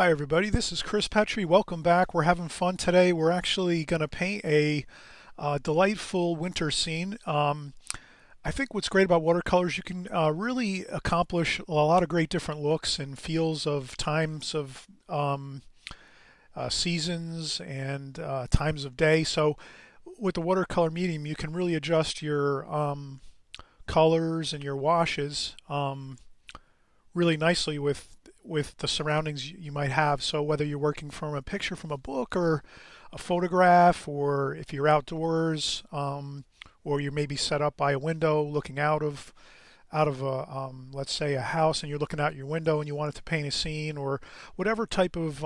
Hi everybody, this is Chris Petri. Welcome back. We're having fun today. We're actually going to paint a delightful winter scene. I think what's great about watercolors, you can really accomplish a lot of great different looks and feels of times of seasons and times of day. So with the watercolor medium, you can really adjust your colors and your washes really nicely with the surroundings you might have. So whether you're working from a picture from a book or a photograph, or if you're outdoors, or you're maybe set up by a window looking out of a let's say a house, and you're looking out your window and you wanted to paint a scene or whatever type of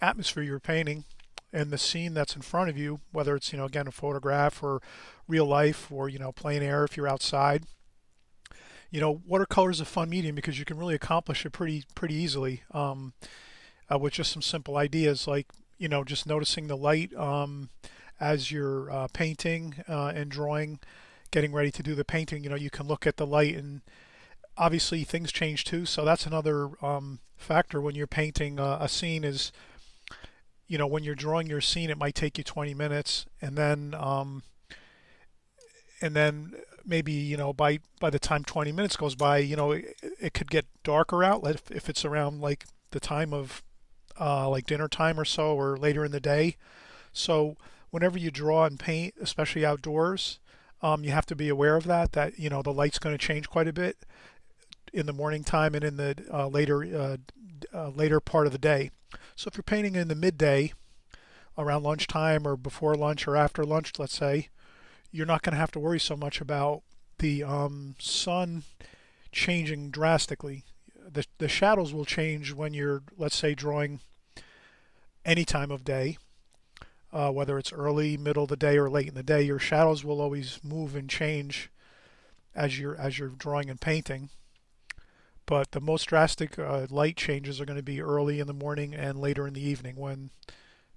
atmosphere you're painting, and the scene that's in front of you, whether it's again a photograph or real life or plein air if you're outside. Watercolor is a fun medium because you can really accomplish it pretty easily with just some simple ideas like just noticing the light as you're painting and drawing, getting ready to do the painting. You can look at the light, and obviously things change too. So that's another factor when you're painting a scene is when you're drawing your scene, it might take you 20 minutes, and then maybe by the time 20 minutes goes by, it could get darker out if it's around like the time of like dinner time or so, or later in the day. So whenever you draw and paint, especially outdoors, you have to be aware of that the light's going to change quite a bit in the morning time and in the later part of the day. So if you're painting in the midday, around lunchtime or before lunch or after lunch, let's say, you're not going to have to worry so much about the sun changing drastically. The shadows will change when you're, let's say, drawing any time of day, whether it's early, middle of the day, or late in the day. Your shadows will always move and change as you're drawing and painting. But the most drastic light changes are going to be early in the morning and later in the evening, when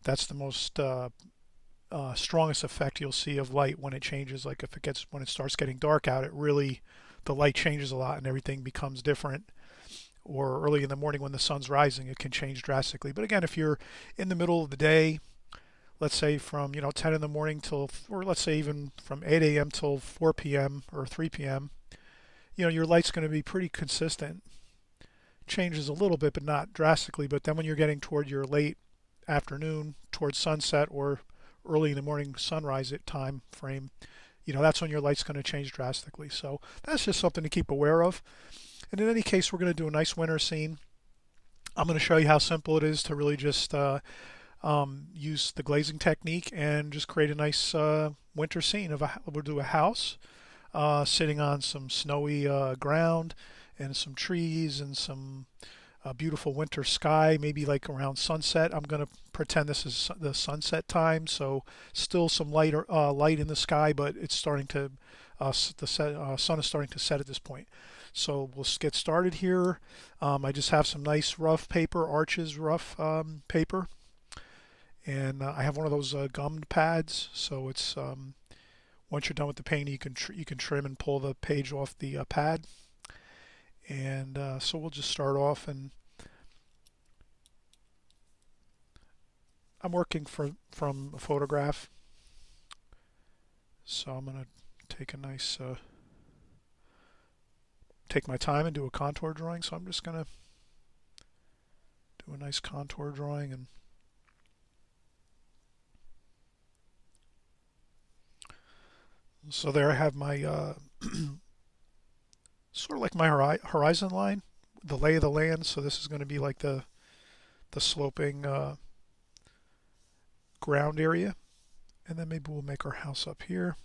that's the most strongest effect you'll see of light when it changes. Like if it gets when it starts getting dark out, it really the light changes a lot and everything becomes different. Or early in the morning when the sun's rising, it can change drastically. But again, if you're in the middle of the day, let's say from 10 in the morning till, or let's say even from 8 a.m. till 4 p.m. or 3 p.m., your light's going to be pretty consistent. Changes a little bit, but not drastically. But then when you're getting toward your late afternoon, towards sunset, or early in the morning sunrise at time frame, that's when your light's going to change drastically. So that's just something to keep aware of. And in any case, we're going to do a nice winter scene. I'm going to show you how simple it is to really just use the glazing technique and just create a nice winter scene we'll do a house sitting on some snowy ground and some trees and some beautiful winter sky, maybe like around sunset. I'm going to pretend this is the sunset time, so still some light in the sky, but it's starting to sun is starting to set at this point. So we'll get started here. I just have some nice rough paper, Arches rough paper, and I have one of those gummed pads. So it's once you're done with the painting, you can trim and pull the page off the pad. And so we'll just start off, and I'm working from a photograph, so I'm gonna take a nice take my time and do a contour drawing. So I'm just gonna do a nice contour drawing, and so there I have my sort of like my horizon line, the lay of the land. So this is going to be like the sloping ground area, and then maybe we'll make our house up here.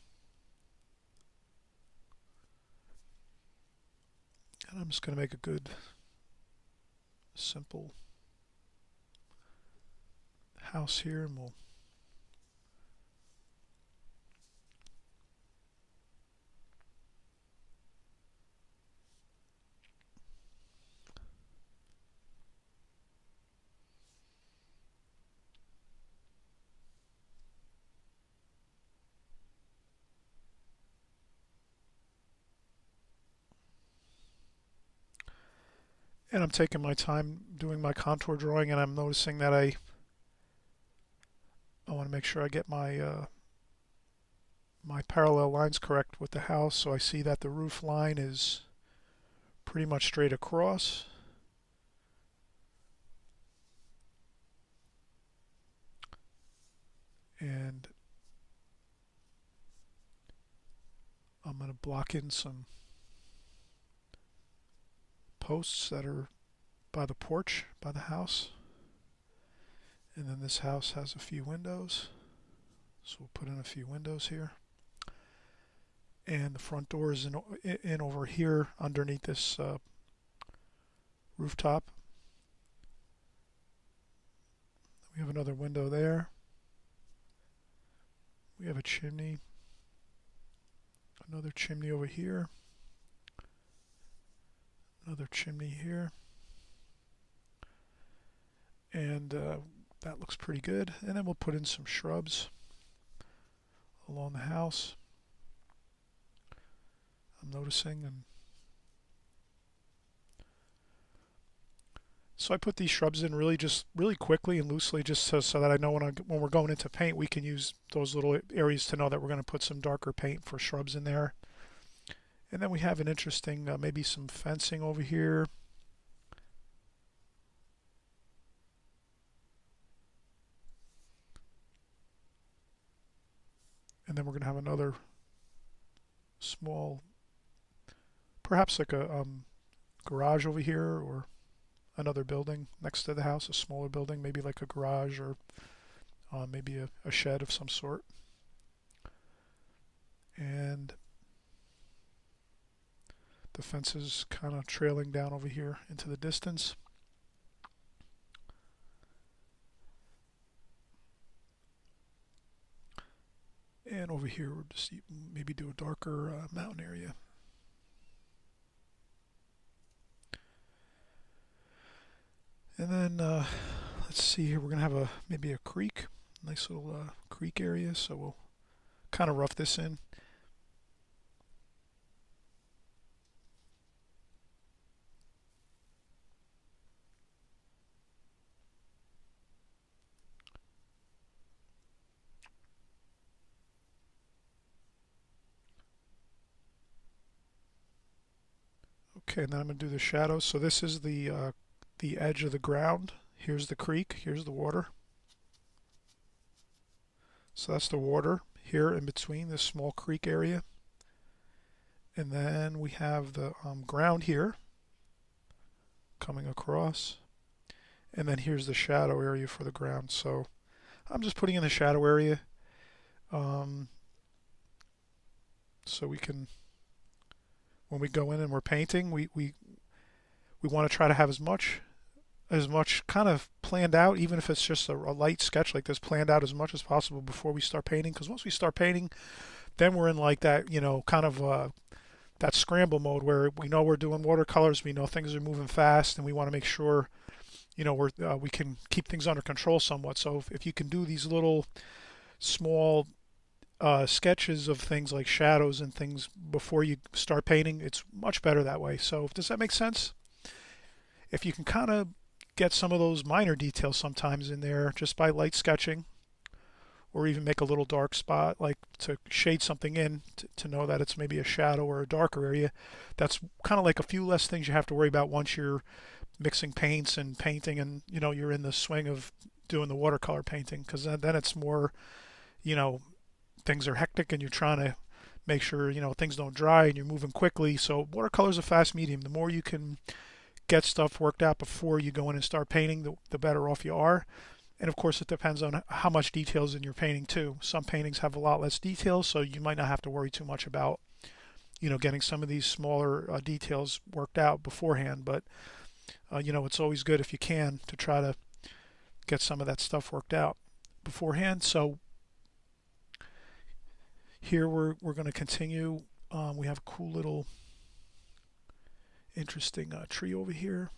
And I'm just going to make a good, simple house here, and we'll And I'm taking my time doing my contour drawing, and I'm noticing that I want to make sure I get my parallel lines correct with the house. So I see that the roof line is pretty much straight across. And I'm going to block in some posts that are by the porch, by the house. And then this house has a few windows. So we'll put in a few windows here. And the front door is in over here underneath this rooftop. We have another window there. We have a chimney. Another chimney over here. Another chimney here. And that looks pretty good. And then we'll put in some shrubs along the house. I'm noticing, and so I put these shrubs in really quickly and loosely, just so that I know when we're going into paint, we can use those little areas to know that we're going to put some darker paint for shrubs in there. And then we have an interesting, maybe some fencing over here. And then we're going to have another small, perhaps like a garage over here, or another building next to the house, a smaller building, maybe like a garage, or maybe a shed of some sort. And the fence is kind of trailing down over here into the distance. And over here, we'll just maybe do a darker mountain area. And then let's see here, we're going to have maybe a creek, nice little creek area. So we'll kind of rough this in. Okay, and then I'm going to do the shadows. So this is the edge of the ground. Here's the creek. Here's the water. So that's the water here in between this small creek area. And then we have the ground here coming across. And then here's the shadow area for the ground. So I'm just putting in the shadow area so we can, when we go in and we're painting, we want to try to have as much kind of planned out, even if it's just a light sketch like this, planned out as much as possible before we start painting. Because once we start painting, then we're in like that, kind of that scramble mode where we know we're doing watercolors, we know things are moving fast, and we want to make sure, we can keep things under control somewhat. So if you can do these little small sketches of things like shadows and things before you start painting, it's much better that way. So does that make sense? If you can kind of get some of those minor details sometimes in there just by light sketching, or even make a little dark spot, like to shade something in to know that it's maybe a shadow or a darker area. That's kind of like a few less things you have to worry about once you're mixing paints and painting, and you're in the swing of doing the watercolor painting, because then it's more, you know, things are hectic and you're trying to make sure things don't dry and you're moving quickly. So watercolor is a fast medium. The more you can get stuff worked out before you go in and start painting, the better off you are. And of course, it depends on how much details in your painting too. Some paintings have a lot less details, so you might not have to worry too much about getting some of these smaller details worked out beforehand. But it's always good if you can to try to get some of that stuff worked out beforehand. So here we're going to continue. We have a cool little interesting tree over here.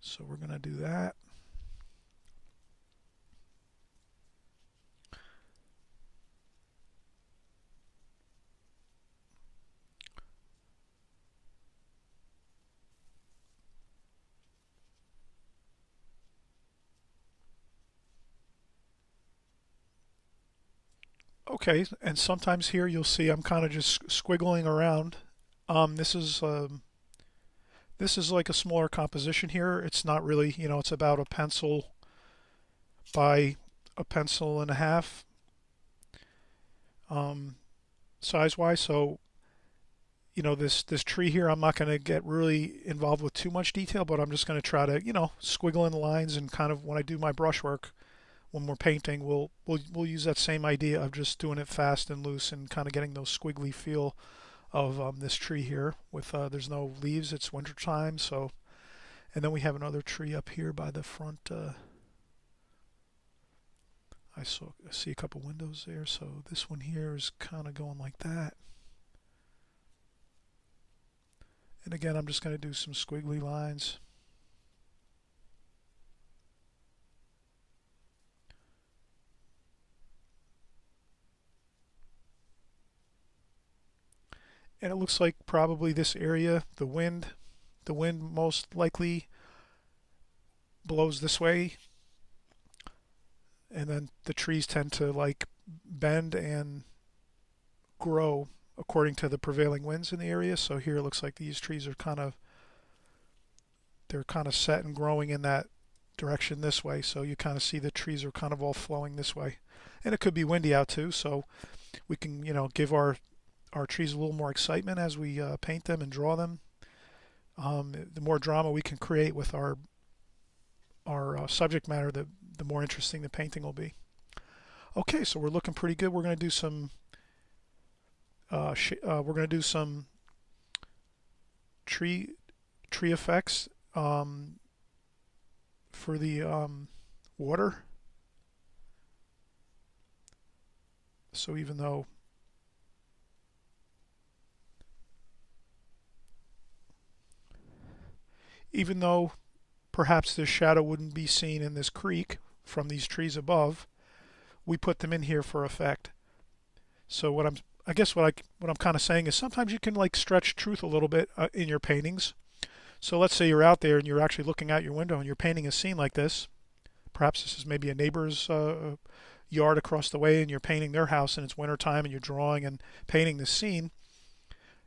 So we're going to do that. Okay, and sometimes here you'll see I'm kind of just squiggling around. Um, this is um, this is like a smaller composition here. It's not really, it's about a pencil by a pencil and a half, um, size-wise. So, this tree here, I'm not going to get really involved with too much detail, but I'm just going to try to, squiggle in the lines and kind of when I do my brushwork, when we're painting, we'll use that same idea of just doing it fast and loose and kind of getting those squiggly feel of this tree here. With there's no leaves, it's winter time, so and then we have another tree up here by the front. I see a couple windows there, so this one here is kind of going like that. And again, I'm just going to do some squiggly lines. And it looks like probably this area, the wind most likely blows this way, and then the trees tend to like bend and grow according to the prevailing winds in the area. So here it looks like these trees are they're kind of set and growing in that direction this way. So you kind of see the trees are kind of all flowing this way. And it could be windy out too, so we can, give our trees a little more excitement as we paint them and draw them. The more drama we can create with our subject matter, the more interesting the painting will be. Okay, so we're looking pretty good. We're going to do some tree effects for the water. So even though perhaps this shadow wouldn't be seen in this creek from these trees above, we put them in here for effect. So I guess what I'm kind of saying is sometimes you can like stretch truth a little bit in your paintings. So let's say you're out there and you're actually looking out your window and you're painting a scene like this. Perhaps this is maybe a neighbor's yard across the way and you're painting their house and it's wintertime and you're drawing and painting this scene.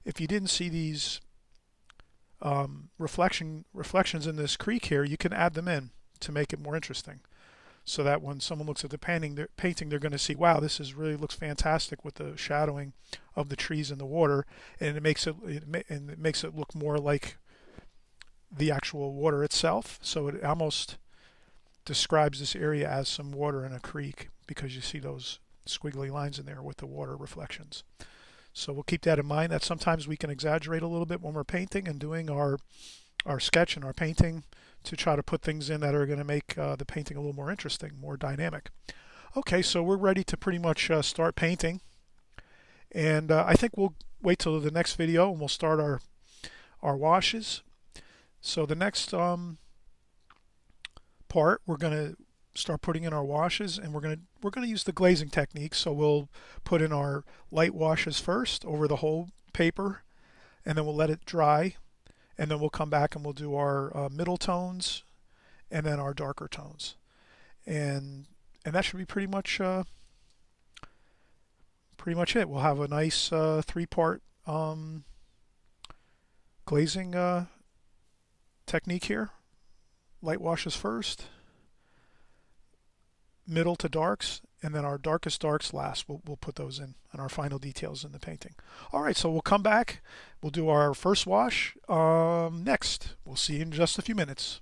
If you didn't see these reflections in this creek here, you can add them in to make it more interesting. So that when someone looks at the painting, they're going to see, wow, this is really looks fantastic with the shadowing of the trees and the water, and it makes it look more like the actual water itself. So it almost describes this area as some water in a creek because you see those squiggly lines in there with the water reflections. So we'll keep that in mind, that sometimes we can exaggerate a little bit when we're painting and doing our sketch and our painting to try to put things in that are going to make the painting a little more interesting, more dynamic. Okay, so we're ready to pretty much start painting. And I think we'll wait till the next video and we'll start our washes. So the next part, we're going to start putting in our washes, and we're going to use the glazing technique. So we'll put in our light washes first over the whole paper, and then we'll let it dry, and then we'll come back and we'll do our middle tones and then our darker tones, and that should be pretty much it. We'll have a nice three-part glazing technique here. Light washes first, middle to darks, and then our darkest darks last. We'll put those in and our final details in the painting. All right, so we'll come back. We'll do our first wash next. We'll see you in just a few minutes.